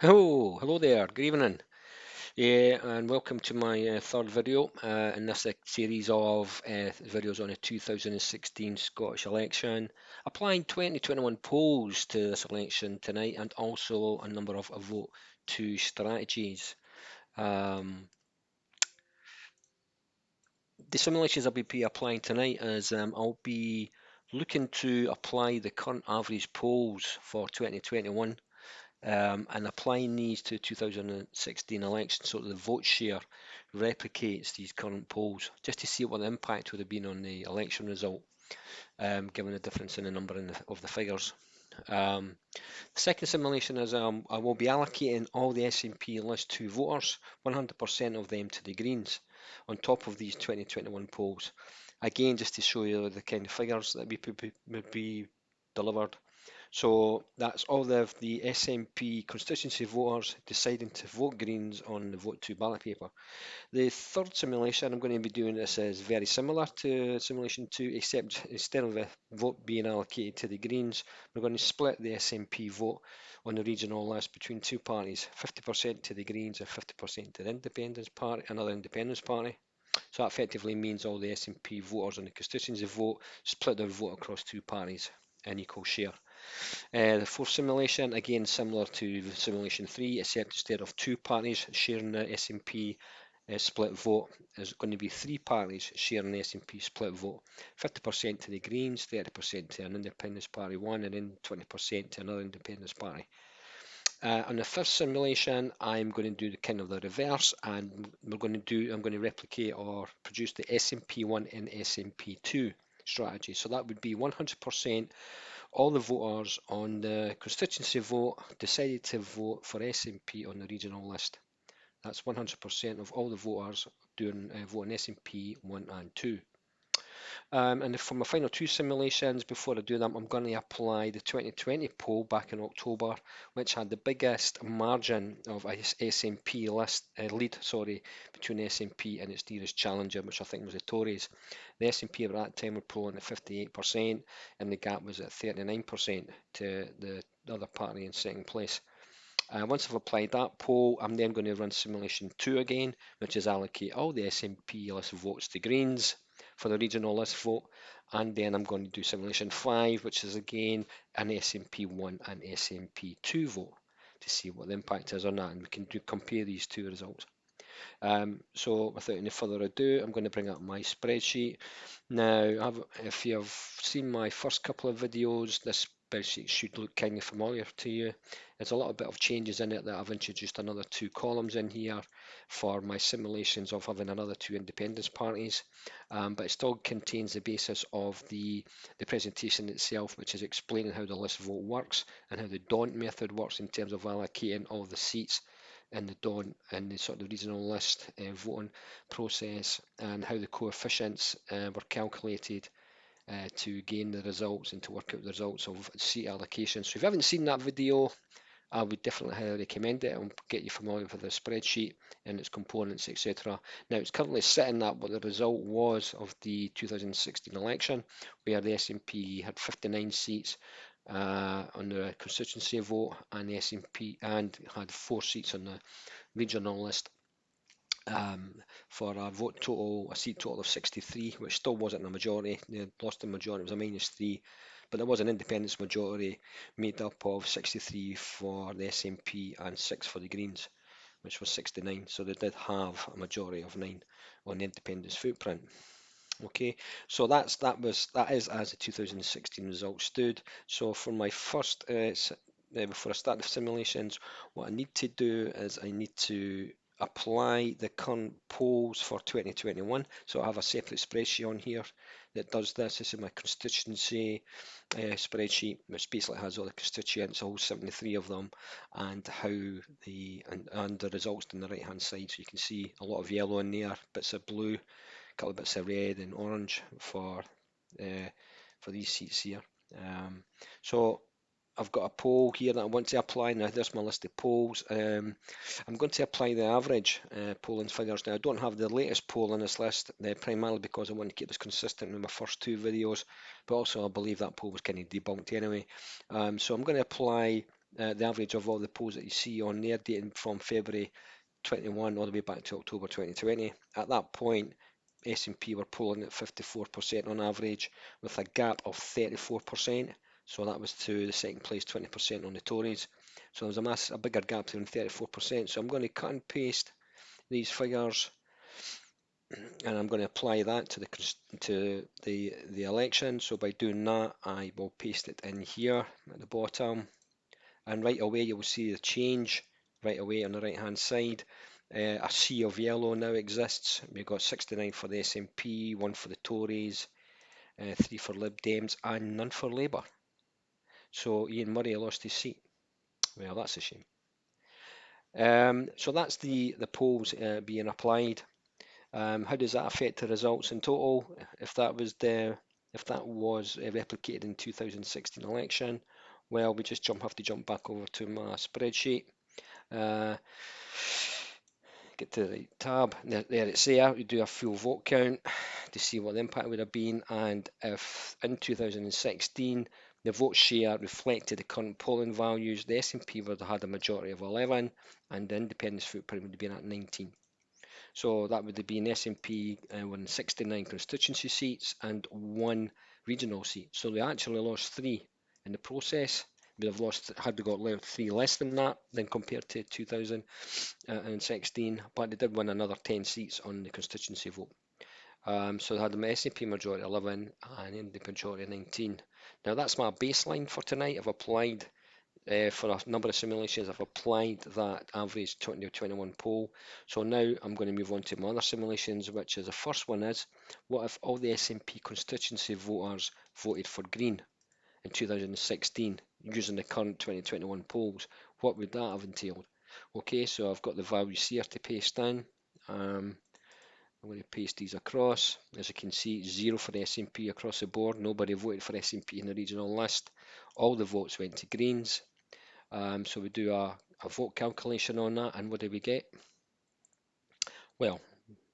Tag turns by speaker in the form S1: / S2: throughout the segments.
S1: Hello there, good evening. Yeah, and welcome to my third video in this series of videos on the 2016 Scottish election, applying 2021 polls to this election tonight and also a number of vote to strategies. Um, the simulations I'll be applying tonight is I'll be looking to apply the current average polls for 2021 and applying these to 2016 election so that the vote share replicates these current polls, just to see what the impact would have been on the election result, given the difference in the number of the figures. The second simulation is I will be allocating all the SNP list 2 voters, 100% of them to the Greens, on top of these 2021 polls. Again, just to show you the kind of figures that would be delivered. So that's all the SNP constituency voters deciding to vote Greens on the vote 2 ballot paper. The third simulation I'm going to be doing this is very similar to simulation 2, except instead of the vote being allocated to the Greens, we're going to split the SNP vote on the regional list between two parties, 50% to the Greens and 50% to the Independence Party, another Independence Party. So that effectively means all the SNP voters on the constituency vote split their vote across two parties in equal share. The fourth simulation, again similar to the simulation 3, except instead of two parties sharing the SNP split vote, is going to be three parties sharing the SNP split vote. 50% to the Greens, 30% to an Independence Party one, and then 20% to another Independence Party. On the first simulation, I'm going to do the kind of the reverse, and I'm going to replicate or produce the SNP1 and SNP2 strategy. So that would be 100% all the voters on the constituency vote decided to vote for SNP on the regional list. That's 100% of all the voters doing voting SNP 1 and 2. And for my final two simulations, before I do them, I'm going to apply the 2020 poll back in October, which had the biggest margin of a SNP lead, between SNP and its nearest challenger, which I think was the Tories. The SNP at that time were polling at 58%, and the gap was at 39% to the other party in second place. Once I've applied that poll, I'm then going to run simulation 2 again, which is allocate all the SNP list votes to Greens for the regional list vote, and then I'm going to do simulation 5, which is again an SNP 1 and SNP 2 vote to see what the impact is on that, and we can compare these two results. So without any further ado, I'm going to bring up my spreadsheet. Now, if you've seen my first couple of videos, this spreadsheet should look kind of familiar to you. There's a little bit of changes in it that I've introduced another two columns in here for my simulations of having another two independence parties, but it still contains the basis of the presentation itself, which is explaining how the list vote works and how the DONT method works in terms of allocating all the seats in the DONT and the sort of regional list voting process, and how the coefficients were calculated to gain the results and to work out the results of seat allocation. So if you haven't seen that video, I would definitely highly recommend it and get you familiar with the spreadsheet and its components, etc. Now it's currently sitting at what the result was of the 2016 election, where the SNP had 59 seats on the constituency vote, and the SNP and had 4 seats on the regional list, for a seat total of 63, which still wasn't a majority. They lost the majority, it was a -3, but there was an independence majority made up of 63 for the SNP and 6 for the Greens, which was 69. So they did have a majority of 9 on the independence footprint. Okay, so that is as the 2016 results stood. So for my first before I start the simulations, what I need to do is I need to apply the current polls for 2021. So I have a separate spreadsheet on here that does this. This is my constituency spreadsheet, which basically has all the constituents, all 73 of them, and how and the results on the right hand side. So you can see a lot of yellow in there, bits of blue, couple of bits of red and orange for these seats here. So I've got a poll here that I want to apply. Now there's my list of polls. I'm going to apply the average polling figures. Now I don't have the latest poll on this list, primarily because I want to keep this consistent with my first two videos, but also I believe that poll was kind of debunked anyway. So I'm going to apply the average of all the polls that you see on there, dating from February 21 all the way back to October 2020. At that point, S&P were polling at 54% on average, with a gap of 34%. So that was to the second place, 20% on the Tories. So there was a bigger gap than 34%. So I'm going to cut and paste these figures, and I'm going to apply that to the election. So by doing that, I will paste it in here at the bottom, and right away you will see the change right away on the right hand side. A sea of yellow now exists. We've got 69 for the SNP, 1 for the Tories, 3 for Lib Dems, and none for Labour. So Ian Murray lost his seat. Well, that's a shame. So that's the polls being applied. How does that affect the results in total? If that was replicated in 2016 election, well, we just have to jump back over to my spreadsheet. Get to the right tab. There it's there. We do a full vote count to see what the impact would have been, and if in 2016 the vote share reflected the current polling values, the SNP would have had a majority of 11, and the independence footprint would have been at 19. So that would have been SNP won 69 constituency seats and 1 regional seat. So they actually lost 3 in the process. They have lost, had they got 3 less than that than compared to 2016, but they did win another 10 seats on the constituency vote. So they had the SNP majority 11 and independent majority 19. Now that's my baseline for tonight. I've applied for a number of simulations. I've applied that average 2021 poll. So now I'm going to move on to my other simulations, which is the first one is, what if all the SNP constituency voters voted for Green in 2016 using the current 2021 polls? What would that have entailed? Okay, so I've got the values here to paste in. I'm going to paste these across. As you can see, 0 for the SNP across the board. Nobody voted for SNP in the regional list. All the votes went to Greens. So we do a vote calculation on that, and what do we get? Well,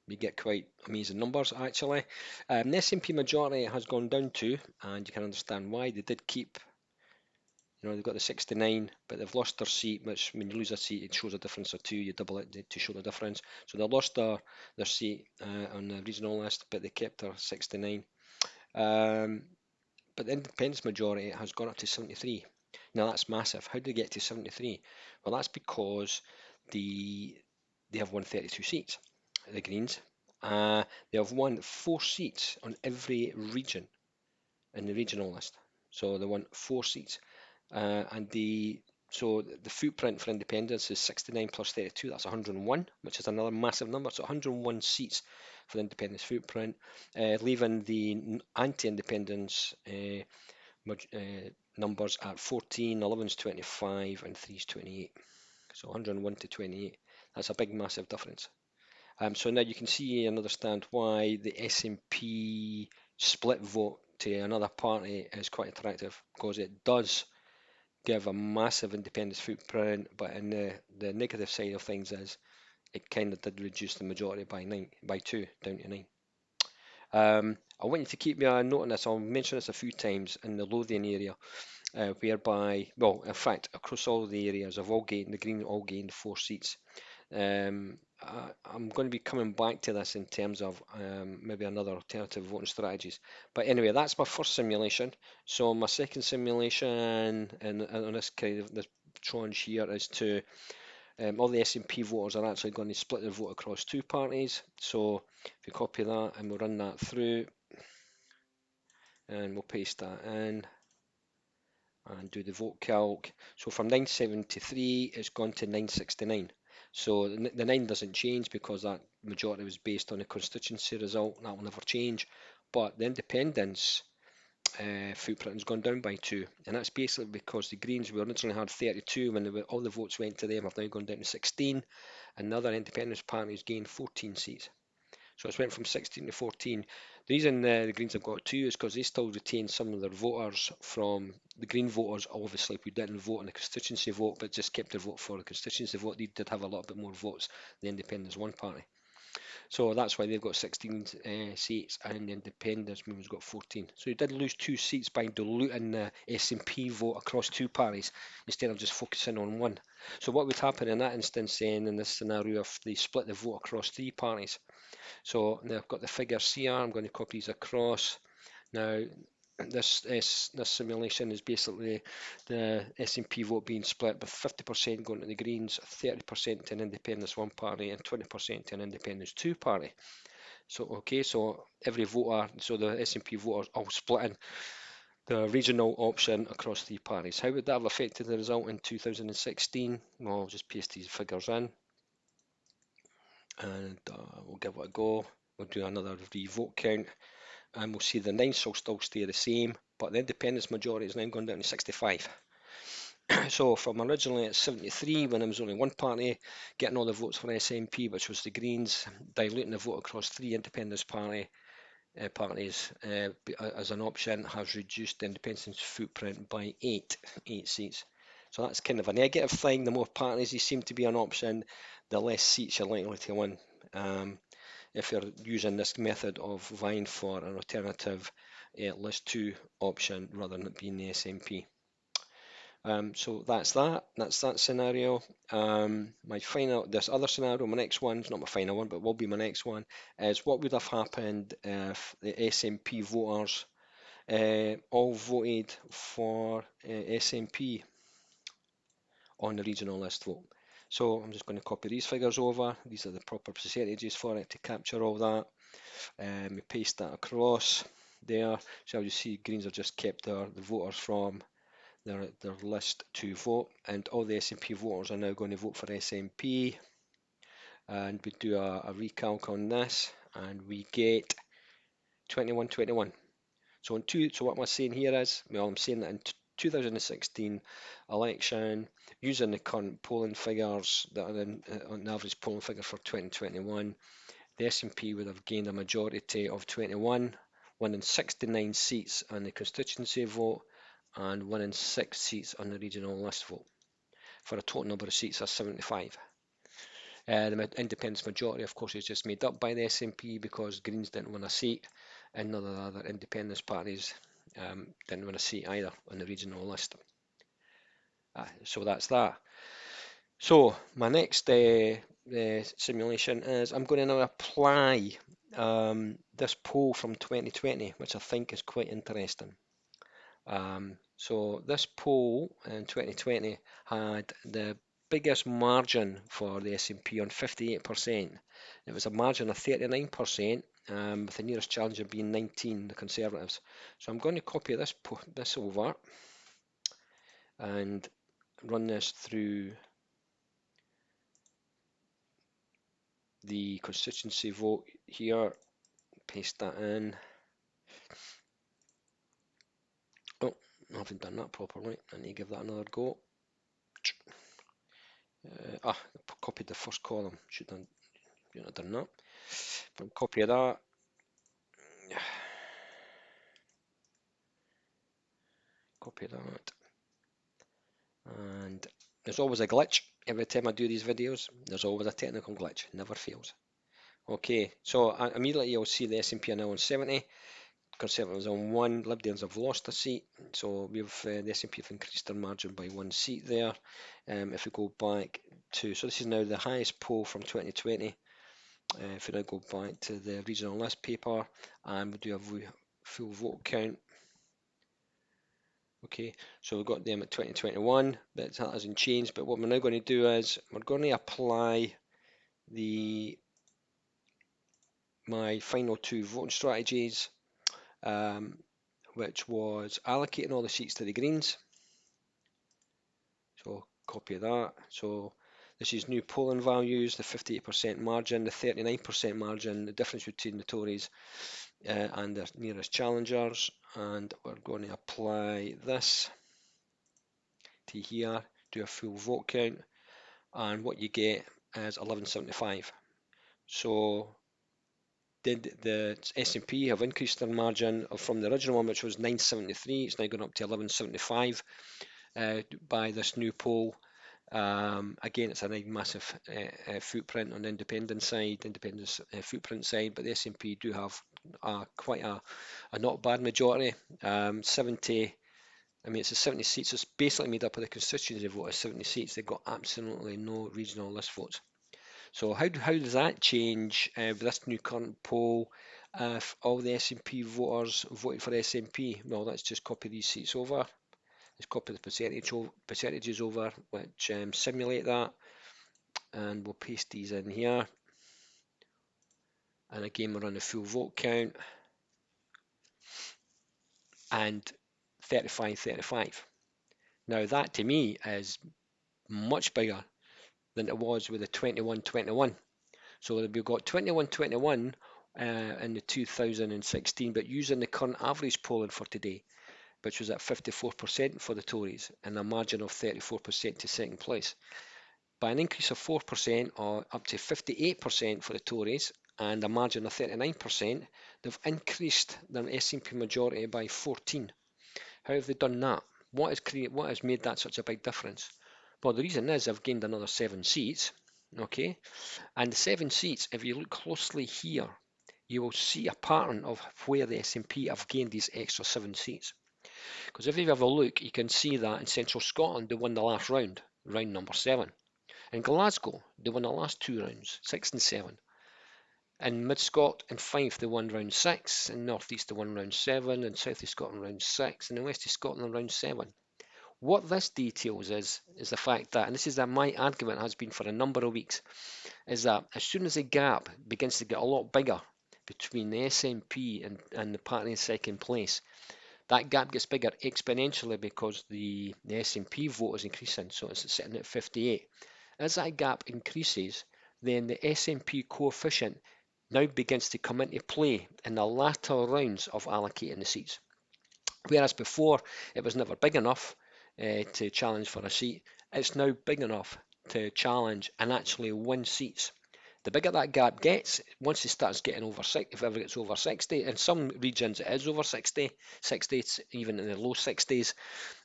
S1: we get quite amazing numbers actually. The SNP majority has gone down to, and you can understand why. They did keep, they've got the 69, but they've lost their seat, which when you lose a seat, it shows a difference of 2, you double it to show the difference. So they lost their seat on the regional list, but they kept their 69. But the independence majority has gone up to 73. Now that's massive. How did they get to 73? Well, that's because they have won 32 seats, the Greens. They have won 4 seats on every region in the regional list. So they won 4 seats. So the footprint for independence is 69 plus 32, that's 101, which is another massive number. So 101 seats for the independence footprint, leaving the anti-independence numbers at 14, 11's 25, and 3's 28. So 101 to 28. That's a big, massive difference. So now you can see and understand why the SNP split vote to another party is quite attractive, because it does give a massive independence footprint, but in the negative side of things is it kind of did reduce the majority by 2 down to 9. I want you to keep me a note on this. I'll mention this a few times in the Lothian area, whereby, well, in fact, across all the areas, the Green all gained 4 seats. I'm going to be coming back to this in terms of maybe another alternative voting strategies. But anyway, that's my first simulation. So my second simulation on this kind of this tranche here is to all the SNP voters are actually going to split their vote across 2 parties. So if you copy that and we'll run that through, and we'll paste that in and do the vote calc. So from 973 it's gone to 969. So the 9 doesn't change because that majority was based on the constituency result. That will never change. But the independence footprint has gone down by 2, and that's basically because the Greens, we originally had 32 when all the votes went to them, have now gone down to 16, and the other independence parties gained 14 seats. So it's went from 16 to 14. The reason the Greens have got 2 is because they still retain some of their voters from the Green voters, obviously, who didn't vote in the constituency vote, but just kept their vote for the constituency vote. They did have a little bit more votes than the Independence One Party. So that's why they've got 16 seats and the Independence movement's got 14. So you did lose 2 seats by diluting the SNP vote across 2 parties instead of just focusing on one. So what would happen in that instance then in this scenario if they split the vote across 3 parties? So now I've got the figures here, I'm going to copy these across. Now this simulation is basically the SNP vote being split with 50% going to the Greens, 30% to an Independence 1 party and 20% to an Independence 2 party. So okay, so every voter, so the SNP voters all splitting the regional option across 3 parties. How would that have affected the result in 2016? Well, I'll just paste these figures in and we'll give it a go. We'll do another re-vote count and we'll see the nines will still stay the same, but the Independence majority is now gone down to 65. So from originally at 73 when there was only 1 party getting all the votes for SNP, which was the Greens, diluting the vote across 3 Independence parties as an option has reduced the Independence footprint by 8 seats. So that's kind of a negative thing. The more parties you seem to be an option, the less seats you're likely to win. If you're using this method of vying for an alternative list 2 option rather than it being the SNP. So that's that scenario. My final, this other scenario, my next one, it's not my final one, but will be my next one, is what would have happened if the SNP voters all voted for SNP on the regional list vote. So I'm just going to copy these figures over. These are the proper percentages for it to capture all that. We paste that across there. So you see Greens have just kept the voters from their list to vote, and all the SNP voters are now going to vote for SNP. And we do a recalc on this, and we get 21-21. So so what I'm saying here is, well, I'm saying that in 2016 election, using the current polling figures that are on the average polling figure for 2021, the SNP would have gained a majority of 21, winning 69 seats on the constituency vote and winning 6 seats on the regional list vote, for a total number of seats of 75. The Independence majority, of course, is just made up by the SNP because Greens didn't win a seat and none of the other Independence parties didn't win a seat either on the regional list. So that's that. So my next simulation is I'm going to now apply this poll from 2020, which I think is quite interesting. So this poll in 2020 had the biggest margin for the SNP on 58%. It was a margin of 39%, with the nearest challenger being 19, the Conservatives. So I'm going to copy this over and run this through the constituency vote here, paste that in. Oh, I haven't done that properly. I need to give that another go. Copied the first column. Should have done that. But copy of that. Copy that. And there's always a glitch. Every time I do these videos, there's always a technical glitch. Never fails. Okay, so immediately you'll see the SNP are now on 70. Conservatives on 1, Lib Dems have lost a seat, so the SNP have increased their margin by 1 seat there. If we go back to, so this is now the highest poll from 2020. If we now go back to the regional list paper and we do a full vote count. Okay, so we've got them at 2021, but that hasn't changed. But what we're now going to do is we're going to apply my final 2 voting strategies, which was allocating all the seats to the Greens. So copy that. So this is new polling values, the 58% margin, the 39% margin, the difference between the Tories and their nearest challengers, and we're going to apply this to here, do a full vote count, and what you get is 1175. So the SNP have increased their margin from the original one, which was 973. It's now gone up to 1175 by this new poll. Again, it's a massive footprint on the independent side, footprint side, but the SNP do have quite a not bad majority. 70, I mean, it's a 70 seats. It's basically made up of the constituency vote of 70 seats. They've got absolutely no regional list votes. So how does that change with this new current poll? If all the SNP voters voted for SNP, well, let's just copy these seats over. Let's copy the percentages over, which simulate that, and we'll paste these in here. And again, we'll run the full vote count, and 35. Now that to me is much bigger than it was with the 21. So we've got 21 in the 2016, but using the current average polling for today, which was at 54% for the Tories and a margin of 34% to second place. By an increase of 4% or up to 58% for the Tories and a margin of 39%, they've increased their SNP majority by 14. How have they done that? What has made that such a big difference? Well, the reason is they've gained another 7 seats, okay? And the 7 seats, if you look closely here, you will see a pattern of where the SNP have gained these extra 7 seats. Because if you have a look, you can see that in Central Scotland, they won the last round, round number 7. In Glasgow, they won the last 2 rounds, 6 and 7. In Mid-Scot and Fife, they won round 6. In North East, they won round 7. In South East Scotland, round 6. And in West East Scotland, round 7. What this details is the fact that, and this is that my argument has been for a number of weeks, is that as soon as the gap begins to get a lot bigger between the SNP and the party in second place, that gap gets bigger exponentially because the SNP vote is increasing, so it's sitting at 58. As that gap increases, then the SNP coefficient now begins to come into play in the latter rounds of allocating the seats. Whereas before it was never big enough to challenge for a seat, it's now big enough to challenge and actually win seats. The bigger that gap gets, once it starts getting over 60, if ever it's over 60, in some regions it is over 60, even in the low 60s,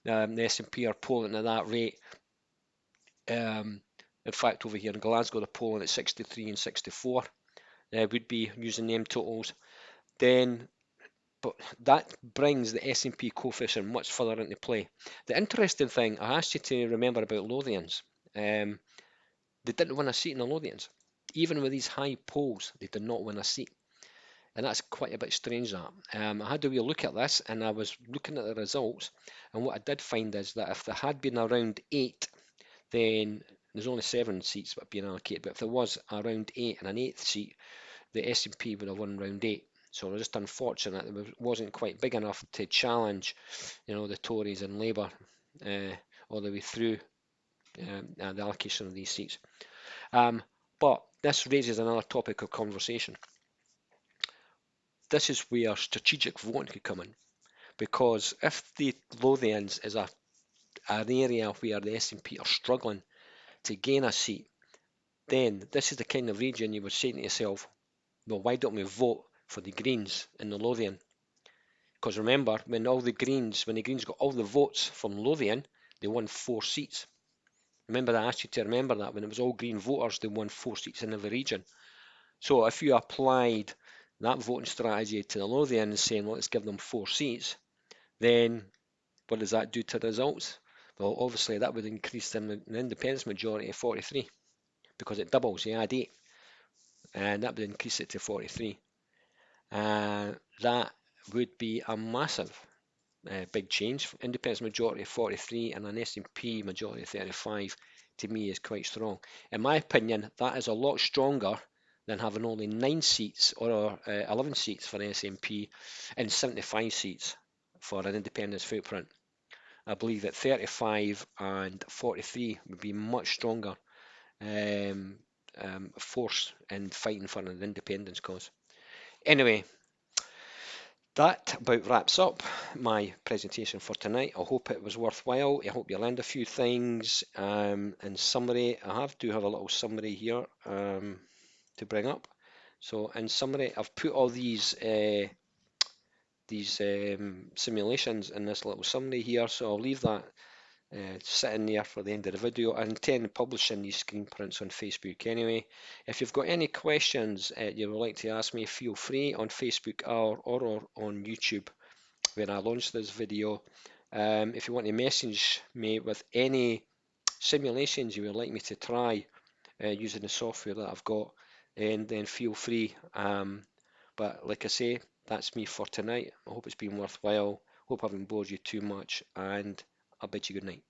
S1: the SNP are polling at that rate. In fact, over here in Glasgow, they're polling at 63 and 64, would be using them totals. But that brings the SNP coefficient much further into play. The interesting thing, I asked you to remember about Lothians. They didn't win a seat in the Lothians. Even with these high polls, they did not win a seat. And that's quite a bit strange, that. I had a wee look at this, and I was looking at the results, and what I did find is that if there had been around 8, then there's only 7 seats that have been allocated, but if there was around 8 and an 8th seat, the SNP would have won round 8. So it was just unfortunate it wasn't quite big enough to challenge, the Tories and Labour all the way through the allocation of these seats. But this raises another topic of conversation. This is where strategic voting could come in, because if the Lothians is an area where the SNP are struggling to gain a seat, then this is the kind of region you would say to yourself, well, why don't we vote for the Greens in the Lothian? Because remember, when the Greens got all the votes from Lothian, they won 4 seats. Remember, I asked you to remember that when it was all Green voters, they won 4 seats in every region. So if you applied that voting strategy to the Lothian, saying, well, let's give them 4 seats, then what does that do to the results? Well, obviously that would increase them an independence majority of 43, because it doubles, you add 8, and that would increase it to 43. That would be a massive big change. Independence majority of 43 and an SNP majority of 35 to me is quite strong. In my opinion, that is a lot stronger than having only 9 seats or 11 seats for the SNP and 75 seats for an independence footprint. I believe that 35 and 43 would be much stronger force in fighting for an independence cause. Anyway, that about wraps up my presentation for tonight. I hope it was worthwhile. I hope you learned a few things. In summary, I do have a little summary here to bring up. So in summary, I've put all these simulations in this little summary here. So I'll leave that sitting there for the end of the video. I intend publishing these screen prints on Facebook anyway. If you've got any questions you would like to ask me, feel free on Facebook or on YouTube when I launch this video. If you want to message me with any simulations you would like me to try using the software that I've got, and then feel free. But like I say, that's me for tonight. I hope it's been worthwhile. Hope I haven't bored you too much, and I'll bid you good night.